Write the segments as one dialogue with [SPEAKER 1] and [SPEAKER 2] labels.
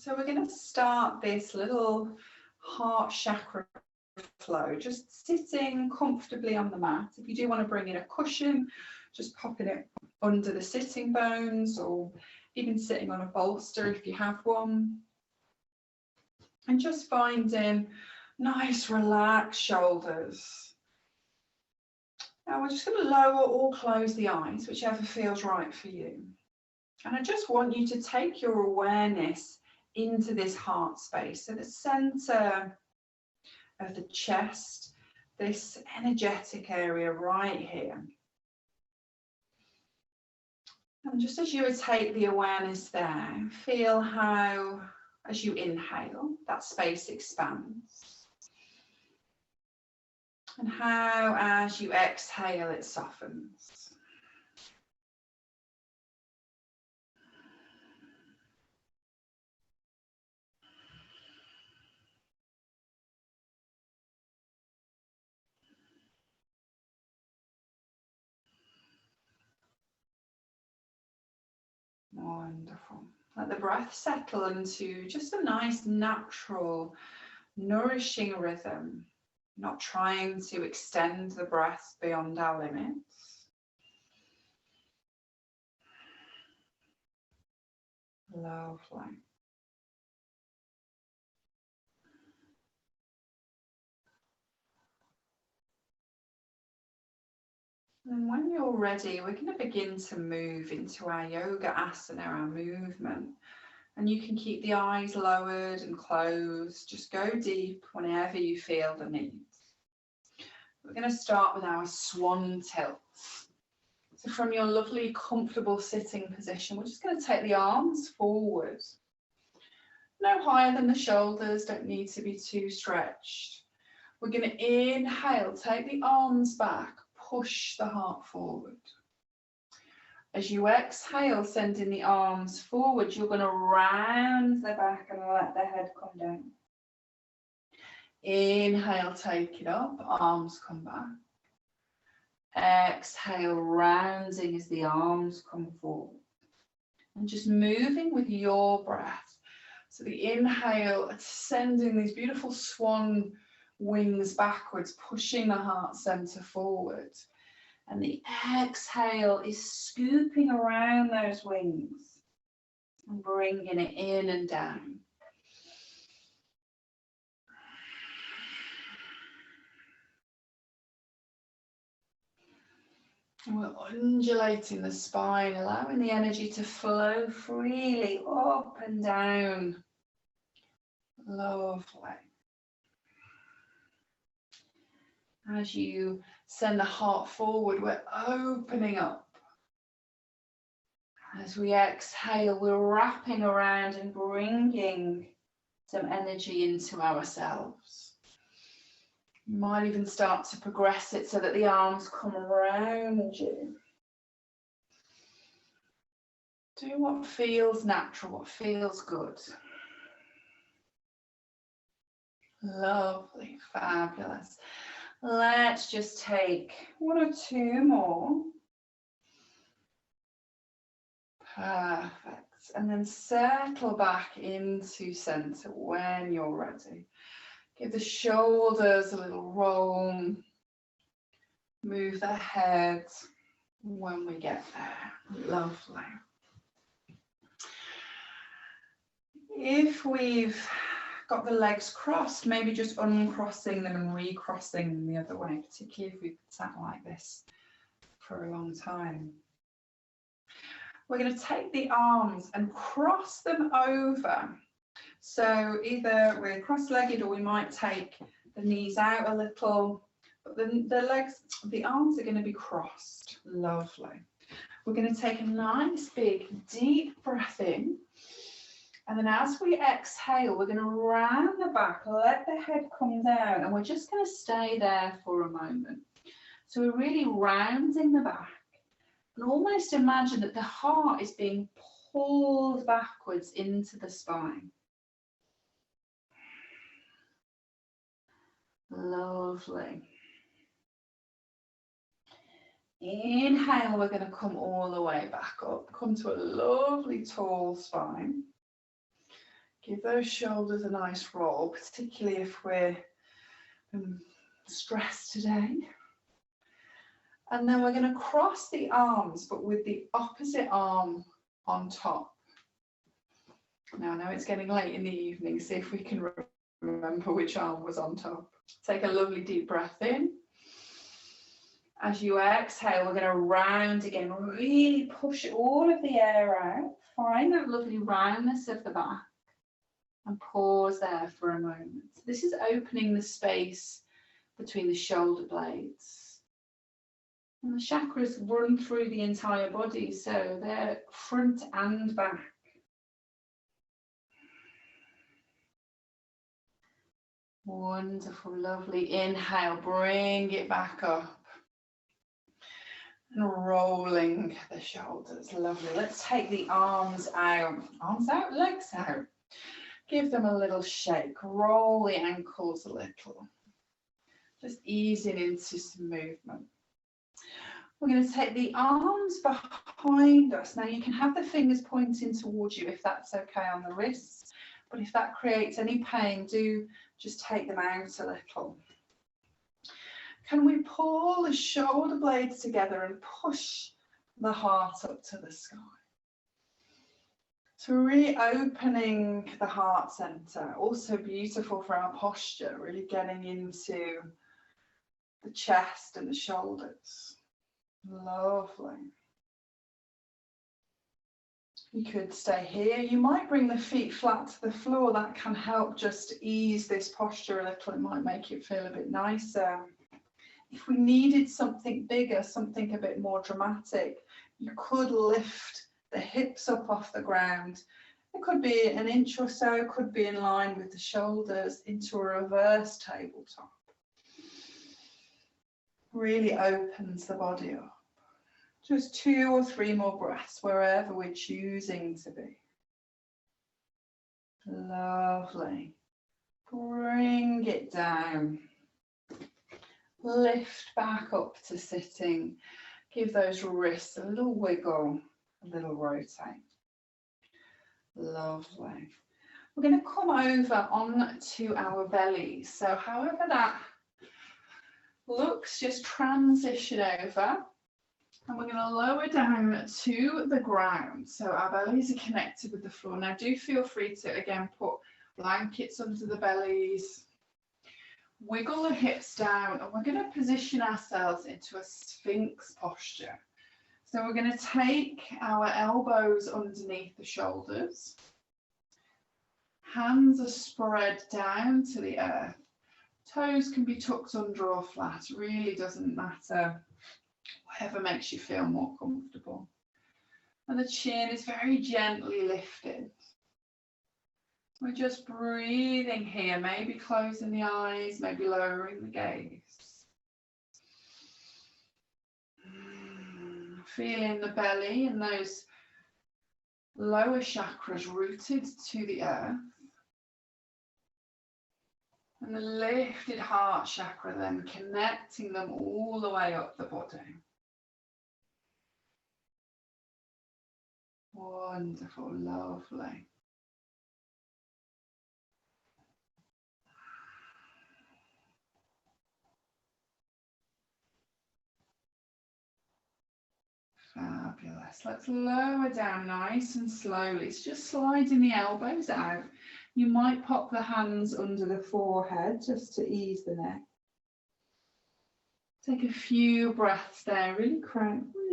[SPEAKER 1] So we're going to start this little heart chakra flow, just sitting comfortably on the mat. If you do want to bring in a cushion, just popping it under the sitting bones, or even sitting on a bolster if you have one. And just finding nice relaxed shoulders. Now we're just going to lower or close the eyes, whichever feels right for you. And I just want you to take your awareness into this heart space, so the center of the chest, this energetic area right here. And just as you would take the awareness there, feel how, as you inhale, that space expands. And how, as you exhale, it softens. Wonderful. Let the breath settle into just a nice, natural, nourishing rhythm, not trying to extend the breath beyond our limits. Lovely. And when you're ready, we're going to begin to move into our yoga asana, our movement. And you can keep the eyes lowered and closed. Just go deep whenever you feel the need. We're going to start with our swan tilt. So from your lovely, comfortable sitting position, we're just going to take the arms forward. No higher than the shoulders, don't need to be too stretched. We're going to inhale, take the arms back, push the heart forward. As you exhale, sending the arms forward, you're going to round the back and let the head come down. Inhale, take it up, arms come back. Exhale, rounding as the arms come forward. And just moving with your breath. So the inhale, sending these beautiful swan wings backwards, pushing the heart center forward. And the exhale is scooping around those wings and bringing it in and down. And we're undulating the spine, allowing the energy to flow freely up and down. Lovely. As you send the heart forward, we're opening up. As we exhale, we're wrapping around and bringing some energy into ourselves. You might even start to progress it so that the arms come around you. Do what feels natural, what feels good. Lovely, fabulous. Let's just take one or two more. Perfect. And then settle back into center when you're ready. Give the shoulders a little roll. Move the head when we get there. Lovely. If we've got the legs crossed, maybe just uncrossing them and recrossing them the other way, particularly if we've sat like this for a long time. We're going to take the arms and cross them over. So either we're cross-legged or we might take the knees out a little, but the arms are going to be crossed. Lovely. We're going to take a nice big deep breath in. And then as we exhale, we're going to round the back, let the head come down, and we're just going to stay there for a moment. So we're really rounding the back. And almost imagine that the heart is being pulled backwards into the spine. Lovely. Inhale, we're going to come all the way back up. Come to a lovely tall spine. Give those shoulders a nice roll, particularly if we're stressed today. And then we're going to cross the arms, but with the opposite arm on top. Now I know it's getting late in the evening. See if we can remember which arm was on top. Take a lovely deep breath in. As you exhale, we're going to round again. Really push all of the air out. Find that lovely roundness of the back. And pause there for a moment. This is opening the space between the shoulder blades. And the chakras run through the entire body, so they're front and back. Wonderful, lovely. Inhale, bring it back up. And rolling the shoulders, lovely. Let's take the arms out, legs out. Give them a little shake, roll the ankles a little. Just easing into some movement. We're going to take the arms behind us. Now you can have the fingers pointing towards you if that's okay on the wrists, but if that creates any pain, do just take them out a little. Can we pull the shoulder blades together and push the heart up to the sky? So reopening the heart center, also beautiful for our posture, really getting into the chest and the shoulders. Lovely. You could stay here. You might bring the feet flat to the floor. That can help just ease this posture a little. It might make it feel a bit nicer. If we needed something bigger, something a bit more dramatic, you could lift the hips up off the ground. It could be an inch or so, could be in line with the shoulders into a reverse tabletop. Really opens the body up. Just 2 or 3 more breaths wherever we're choosing to be. Lovely. Bring it down. Lift back up to sitting. Give those wrists a little wiggle, a little rotate. Lovely. We're going to come over onto our bellies. So however that looks, just transition over. And we're going to lower down to the ground. So our bellies are connected with the floor. Now do feel free to, again, put blankets under the bellies. Wiggle the hips down, and we're going to position ourselves into a Sphinx posture. So we're going to take our elbows underneath the shoulders. Hands are spread down to the earth. Toes can be tucked under or flat, really doesn't matter. Whatever makes you feel more comfortable. And the chin is very gently lifted. We're just breathing here, maybe closing the eyes, maybe lowering the gaze. Feeling the belly and those lower chakras rooted to the earth. And the lifted heart chakra then connecting them all the way up the body. Wonderful, lovely. Fabulous. Let's lower down nice and slowly. It's just sliding the elbows out. You might pop the hands under the forehead just to ease the neck. Take a few breaths there, really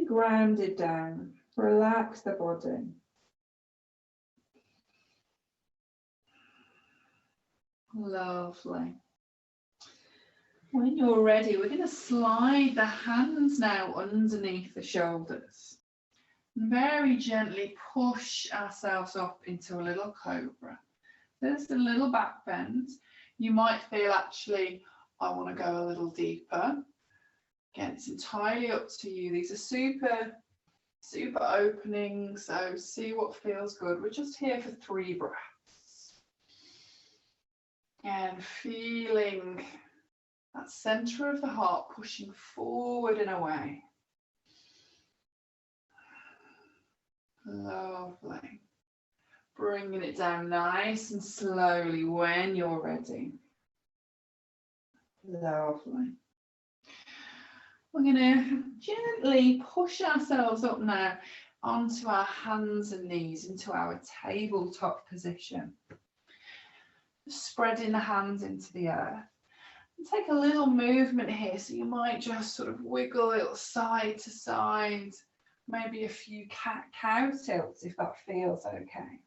[SPEAKER 1] grounded down. Relax the body. Lovely. When you're ready, we're going to slide the hands now underneath the shoulders. And very gently push ourselves up into a little cobra. There's a little back bend. You might feel, actually, I want to go a little deeper. Again, it's entirely up to you. These are super opening, so see what feels good. We're just here for 3 breaths. And feeling that center of the heart pushing forward and away. Lovely. Bringing it down nice and slowly when you're ready. Lovely. We're going to gently push ourselves up now onto our hands and knees, into our tabletop position. Spreading the hands into the earth. And take a little movement here, so you might just sort of wiggle a little side to side, maybe a few cat-cow tilts if that feels okay.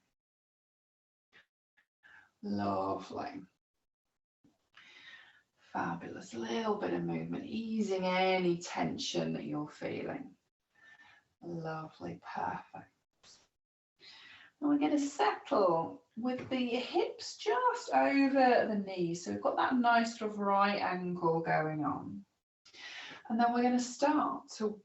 [SPEAKER 1] Lovely. Fabulous. A little bit of movement, easing any tension that you're feeling. Lovely, perfect. And we're going to settle with the hips just over the knees. So we've got that nice sort of right angle going on. And then we're going to start to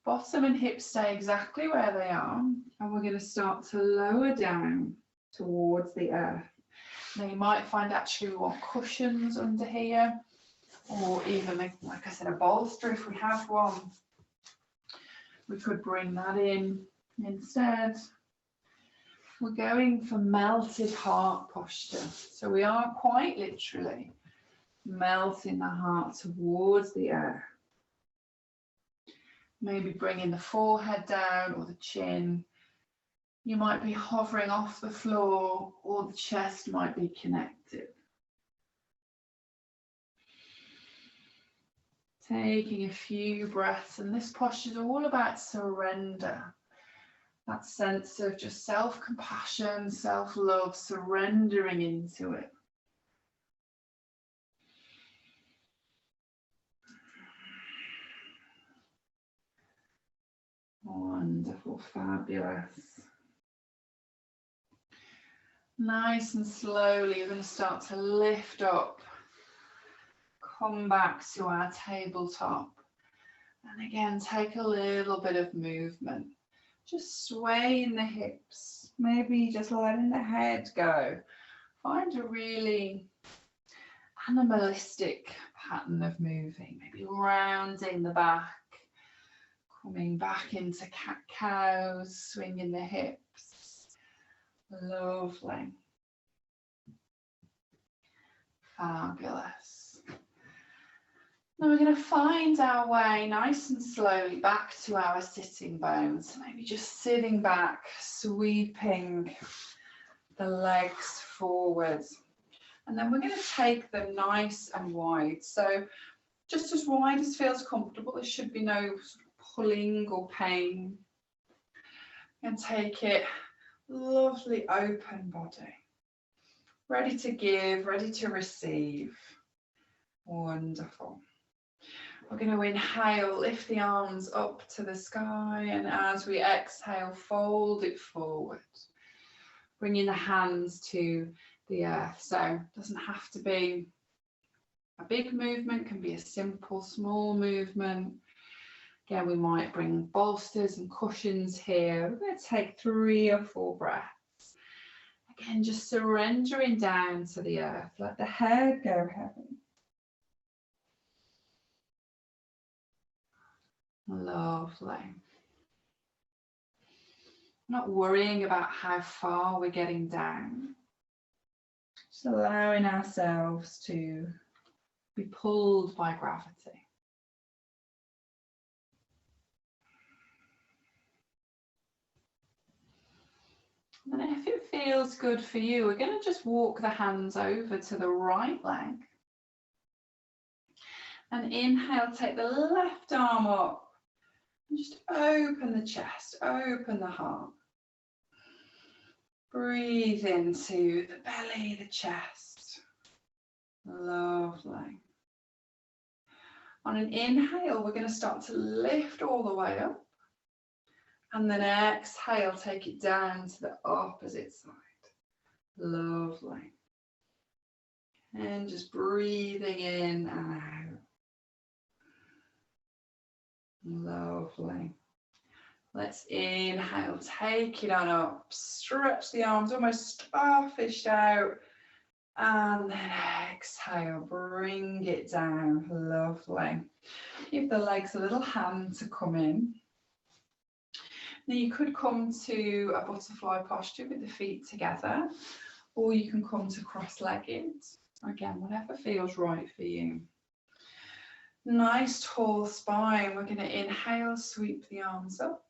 [SPEAKER 1] bottom and hips stay exactly where they are. And we're going to start to lower down towards the earth. Now you might find actually we want cushions under here, or even, like I said, a bolster if we have one. We could bring that in instead. We're going for melted heart posture. So we are quite literally melting the heart towards the earth. Maybe bringing the forehead down or the chin. You might be hovering off the floor, or the chest might be connected. Taking a few breaths, and this posture is all about surrender. That sense of just self-compassion, self-love, surrendering into it. Wonderful, fabulous. Nice and slowly, we're going to start to lift up. Come back to our tabletop. And again, take a little bit of movement. Just swaying the hips. Maybe just letting the head go. Find a really animalistic pattern of moving. Maybe rounding the back. Coming back into cat-cows, swinging the hips. Lovely. Fabulous. Now we're going to find our way nice and slowly back to our sitting bones. Maybe just sitting back, sweeping the legs forward. And then we're going to take them nice and wide. So just as wide as feels comfortable. There should be no pulling or pain. And take it lovely open body. Ready to give, ready to receive. Wonderful. We're going to inhale, lift the arms up to the sky, and as we exhale, fold it forward. Bringing the hands to the earth. So it doesn't have to be a big movement, can be a simple, small movement. Again, we might bring bolsters and cushions here. We're going to take 3 or 4 breaths. Again, just surrendering down to the earth. Let the head go heavy. Lovely. Not worrying about how far we're getting down. Just allowing ourselves to be pulled by gravity. And if it feels good for you, we're going to just walk the hands over to the right leg. And inhale, take the left arm up. And just open the chest, open the heart. Breathe into the belly, the chest. Lovely. On an inhale, we're going to start to lift all the way up. And then exhale, take it down to the opposite side. Lovely. And just breathing in and out. Lovely. Let's inhale, take it on up, stretch the arms almost starfish out, and then exhale, bring it down. Lovely. Give the legs a little hand to come in. Now you could come to a butterfly posture with the feet together, or you can come to cross-legged. Again, whatever feels right for you. Nice tall spine. We're going to inhale, sweep the arms up.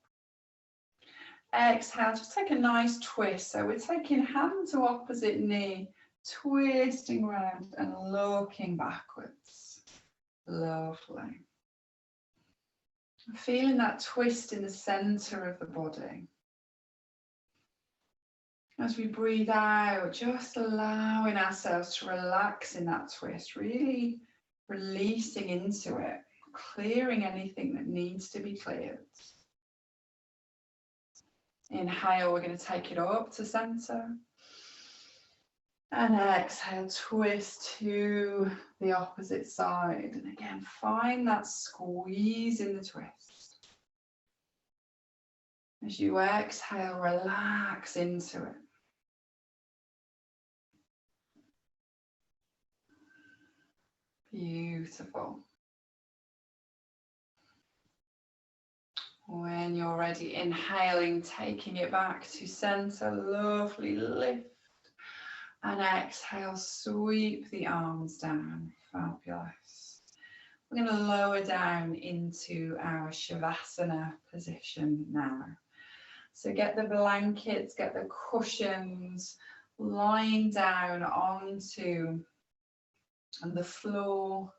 [SPEAKER 1] Exhale, just take a nice twist. So we're taking hand to opposite knee, twisting around and looking backwards. Lovely. Feeling that twist in the center of the body. As we breathe out, just allowing ourselves to relax in that twist, really releasing into it, clearing anything that needs to be cleared. Inhale, we're going to take it up to center. And exhale, twist to the opposite side. And again, find that squeeze in the twist. As you exhale, relax into it. Beautiful. When you're ready, inhaling, taking it back to center, lovely lift. And exhale, sweep the arms down. Fabulous. We're going to lower down into our Shavasana position now. So get the blankets, get the cushions, lying down onto the floor.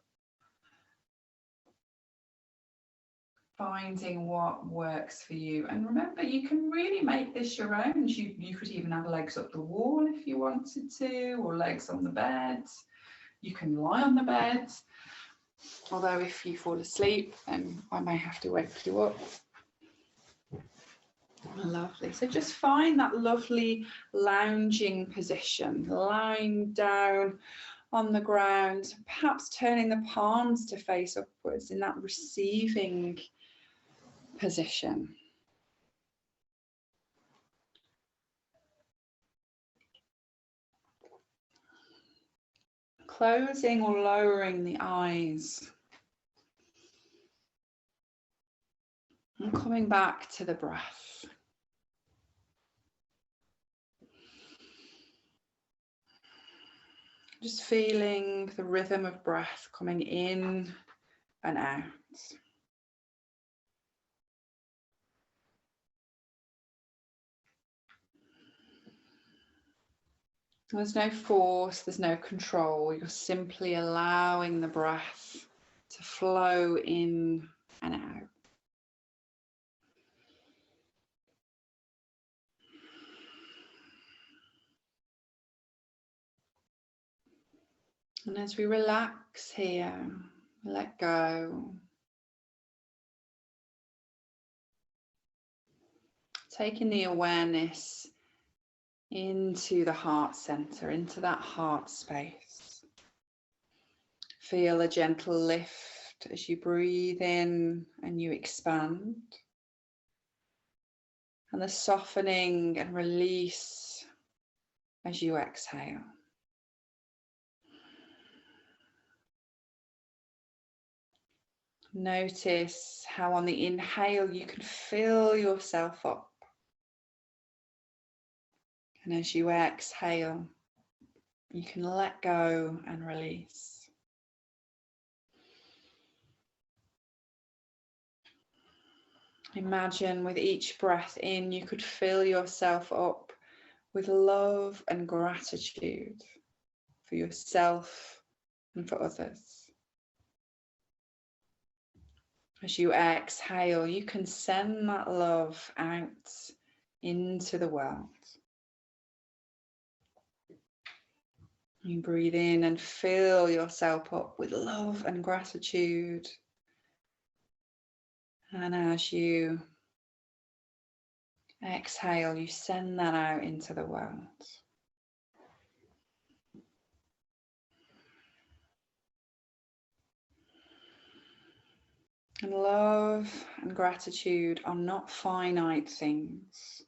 [SPEAKER 1] Finding what works for you. And remember, you can really make this your own. You could even have legs up the wall if you wanted to, or legs on the bed. You can lie on the bed. Although if you fall asleep, then I may have to wake you up. Lovely. So just find that lovely lounging position, lying down on the ground, perhaps turning the palms to face upwards in that receiving position. Closing or lowering the eyes. And coming back to the breath. Just feeling the rhythm of breath coming in and out. There's no force, there's no control. You're simply allowing the breath to flow in and out. And as we relax here, let go. Taking the awareness into the heart center, into that heart space. Feel a gentle lift as you breathe in and you expand. And the softening and release as you exhale. Notice how on the inhale you can fill yourself up. And as you exhale, you can let go and release. Imagine with each breath in, you could fill yourself up with love and gratitude for yourself and for others. As you exhale, you can send that love out into the world. You breathe in and fill yourself up with love and gratitude. And as you exhale, you send that out into the world. And love and gratitude are not finite things.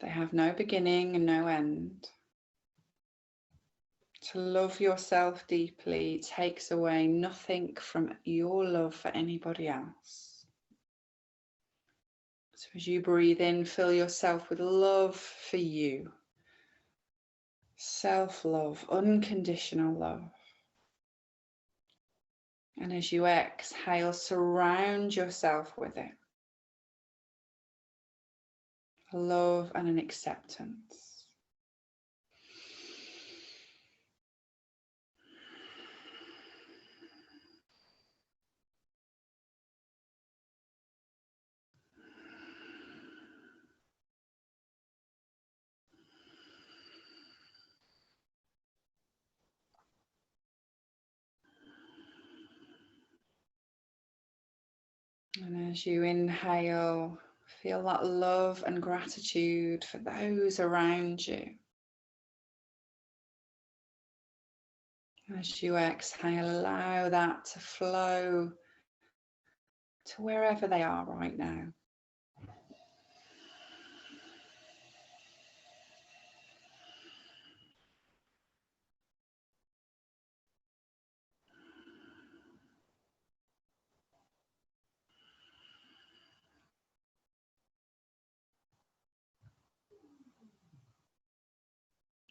[SPEAKER 1] They have no beginning and no end. To love yourself deeply takes away nothing from your love for anybody else. So as you breathe in, fill yourself with love for you. Self-love, unconditional love. And as you exhale, surround yourself with it. Love and an acceptance. And as you inhale, feel that love and gratitude for those around you. As you exhale, allow that to flow to wherever they are right now.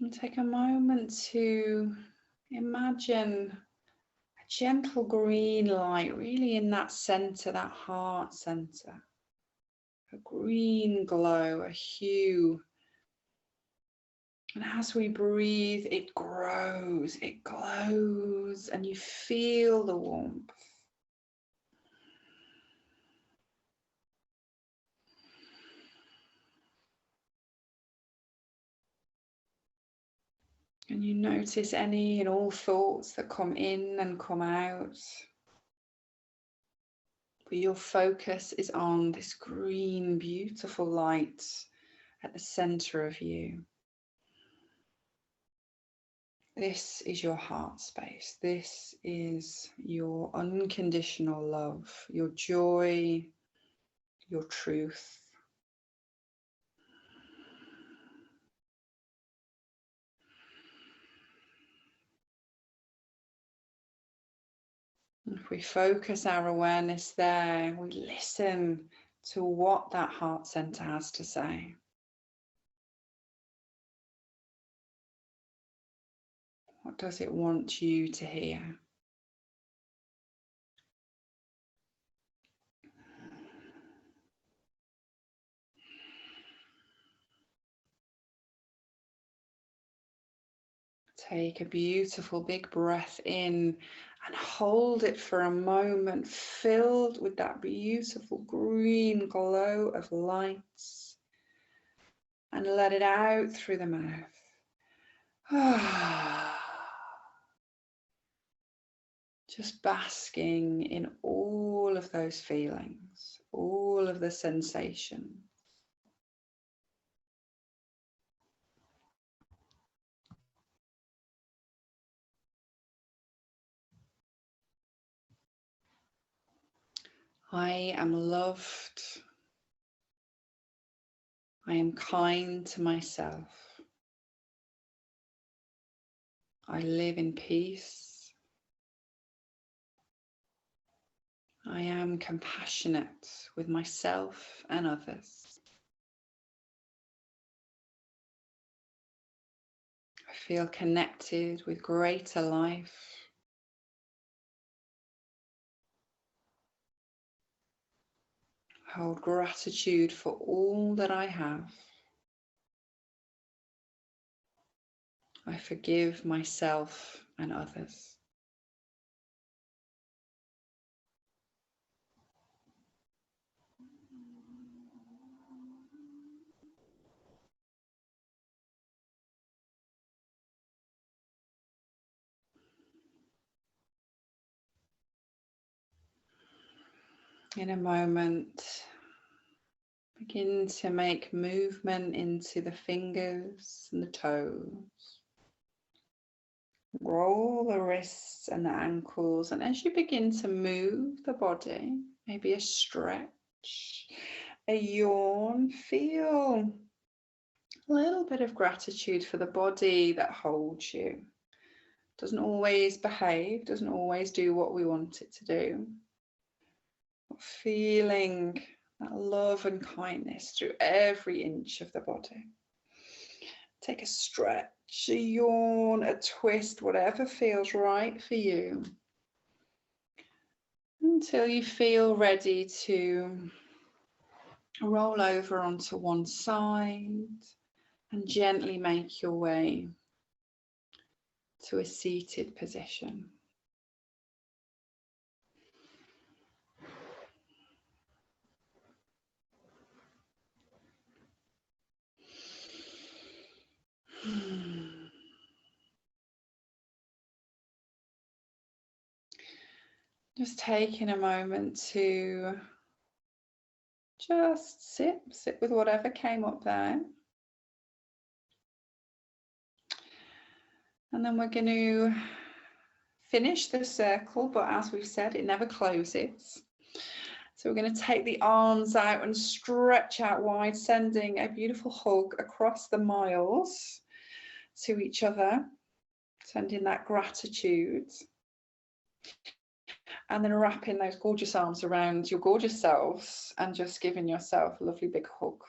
[SPEAKER 1] And take a moment to imagine a gentle green light really in that center, that heart center. A green glow, a hue. And as we breathe, it grows, it glows, and you feel the warmth. And you notice any and all thoughts that come in and come out. But your focus is on this green, beautiful light at the center of you. This is your heart space. This is your unconditional love, your joy, your truth. If we focus our awareness there, we listen to what that heart center has to say. What does it want you to hear? Take a beautiful big breath in and hold it for a moment, filled with that beautiful green glow of lights. And let it out through the mouth. Just basking in all of those feelings, all of the sensations. I am loved. I am kind to myself. I live in peace. I am compassionate with myself and others. I feel connected with greater life. I hold gratitude for all that I have. I forgive myself and others. In a moment, begin to make movement into the fingers and the toes. Roll the wrists and the ankles, and as you begin to move the body, maybe a stretch, a yawn, feel a little bit of gratitude for the body that holds you. Doesn't always behave, doesn't always do what we want it to do. Feeling that love and kindness through every inch of the body. Take a stretch, a yawn, a twist, whatever feels right for you, until you feel ready to roll over onto one side and gently make your way to a seated position. Just taking a moment to just sit with whatever came up there. And then we're going to finish the circle, but as we've said, it never closes. So we're going to take the arms out and stretch out wide, sending a beautiful hug across the miles to each other, sending that gratitude. And then wrapping those gorgeous arms around your gorgeous selves and just giving yourself a lovely big hug.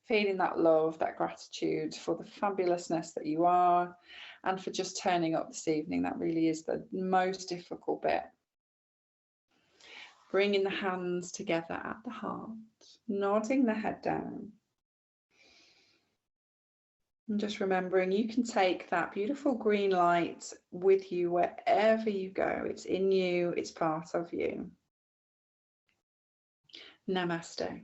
[SPEAKER 1] Feeling that love, that gratitude for the fabulousness that you are and for just turning up this evening. That really is the most difficult bit. Bringing the hands together at the heart, nodding the head down. And just remembering you can take that beautiful green light with you wherever you go. It's in you, it's part of you. Namaste.